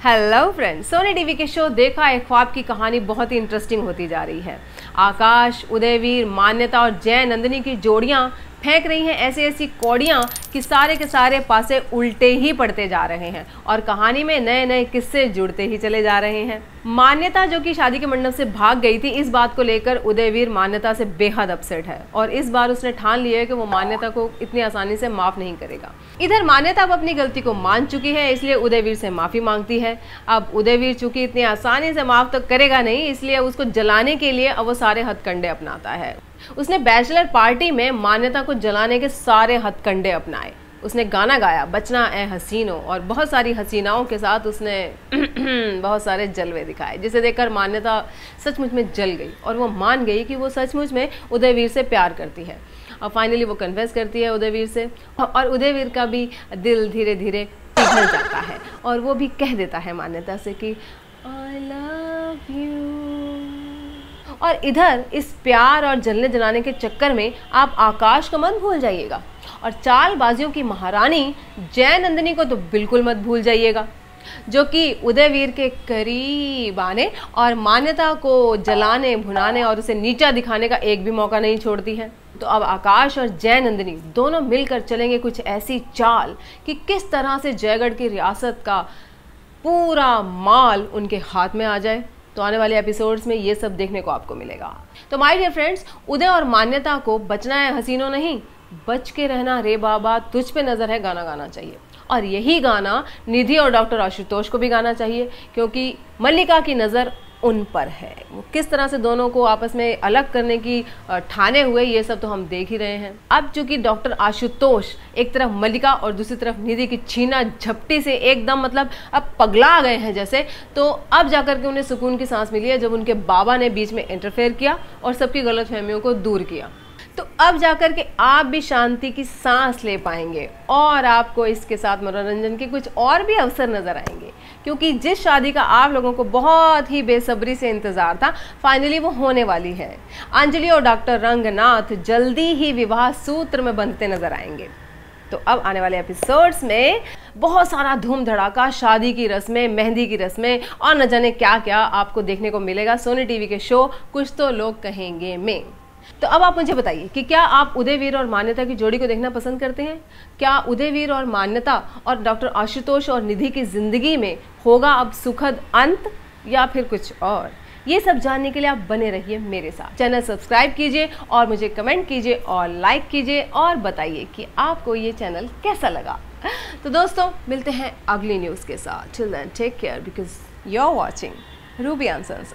Hello friends, Sony TV के show देखा एक ख्वाब की कहानी बहुत ही इंटरेस्टिंग होती जा रही है। आकाश, उदयवीर, मान्यता और जय नंदिनी की जोड़ियां फेंक रही हैं ऐसी ऐसी कौड़ियां कि सारे के सारे पासे उल्टे ही पड़ते जा रहे हैं और कहानी में नए नए किस्से जुड़ते ही चले जा रहे हैं। मान्यता जो कि शादी के मंडप से भाग गई थी, इस बात को लेकर उदयवीर मान्यता से बेहद अपसेट है और इस बार उसने ठान लिया है कि वो मान्यता को इतनी आसानी से माफ नहीं करेगा। इधर मान्यता अब अपनी गलती को मान चुकी है, इसलिए उदयवीर से माफी मांगती है। अब उदयवीर चूंकि इतनी आसानी से माफ तो करेगा नहीं, इसलिए उसको जलाने के लिए अब वो सारे हथकंडे अपनाता है। उसने बैचलर पार्टी में मान्यता को जलाने के सारे हथकंडे अपनाए। उसने गाना गाया बचना ए हसीनों और बहुत सारी हसीनाओं के साथ उसने बहुत सारे जलवे दिखाए, जिसे देखकर मान्यता सचमुच में जल गई और वो मान गई कि वो सचमुच में उदयवीर से प्यार करती है। और फाइनली वो कन्फेस करती है उदयवीर से और उदयवीर का भी दिल धीरे धीरे पिघल जाता है और वो भी कह देता है मान्यता से कि आई लव यू। और इधर इस प्यार और जलने जलाने के चक्कर में आप आकाश को मत भूल जाइएगा और चालबाजियों की महारानी जय नंदिनी को तो बिल्कुल मत भूल जाइएगा, जो कि उदयवीर के करीब आने और मान्यता को जलाने भुनाने और उसे नीचा दिखाने का एक भी मौका नहीं छोड़ती है। तो अब आकाश और जय नंदिनी दोनों मिलकर चलेंगे कुछ ऐसी चाल कि किस तरह से जयगढ़ की रियासत का पूरा माल उनके हाथ में आ जाए। तो आने वाले एपिसोड्स में ये सब देखने को आपको मिलेगा। तो माय डियर फ्रेंड्स, उदय और मान्यता को बचना है हसीनों नहीं, बच के रहना रे बाबा तुझ पे नजर है गाना गाना चाहिए। और यही गाना निधि और डॉक्टर आशुतोष को भी गाना चाहिए, क्योंकि मल्लिका की नज़र उन पर है। वो किस तरह से दोनों को आपस में अलग करने की ठाने हुए, ये सब तो हम देख ही रहे हैं। अब चूंकि डॉक्टर आशुतोष एक तरफ मल्लिका और दूसरी तरफ निधि की छीना झपटी से एकदम मतलब अब पगला गए हैं जैसे, तो अब जाकर के उन्हें सुकून की सांस मिली है जब उनके बाबा ने बीच में इंटरफेयर किया और सबकी गलतफहमियों को दूर किया। तो अब जाकर के आप भी शांति की सांस ले पाएंगे और आपको इसके साथ मनोरंजन के कुछ और भी अवसर नजर आएंगे, क्योंकि जिस शादी का आप लोगों को बहुत ही बेसब्री से इंतजार था, फाइनली वो होने वाली है। अंजलि और डॉक्टर रंगनाथ जल्दी ही विवाह सूत्र में बंधते नजर आएंगे। तो अब आने वाले एपिसोड्स में बहुत सारा धूम धड़ाका, शादी की रस्में, मेहंदी की रस्में और न जाने क्या क्या आपको देखने को मिलेगा सोनी टीवी के शो कुछ तो लोग कहेंगे में। तो अब आप मुझे बताइए कि क्या आप उदयवीर और मान्यता की जोड़ी को देखना पसंद करते हैं? क्या उदयवीर और मान्यता और डॉक्टर आशुतोष और निधि की जिंदगी में होगा अब सुखद अंत या फिर कुछ और? ये सब जानने के लिए आप बने रहिए मेरे साथ। चैनल सब्सक्राइब कीजिए और मुझे कमेंट कीजिए और लाइक कीजिए और बताइए कि आपको ये चैनल कैसा लगा। तो दोस्तों, मिलते हैं अगली न्यूज़ के साथ। Till then take care because you are watching Ruby answer.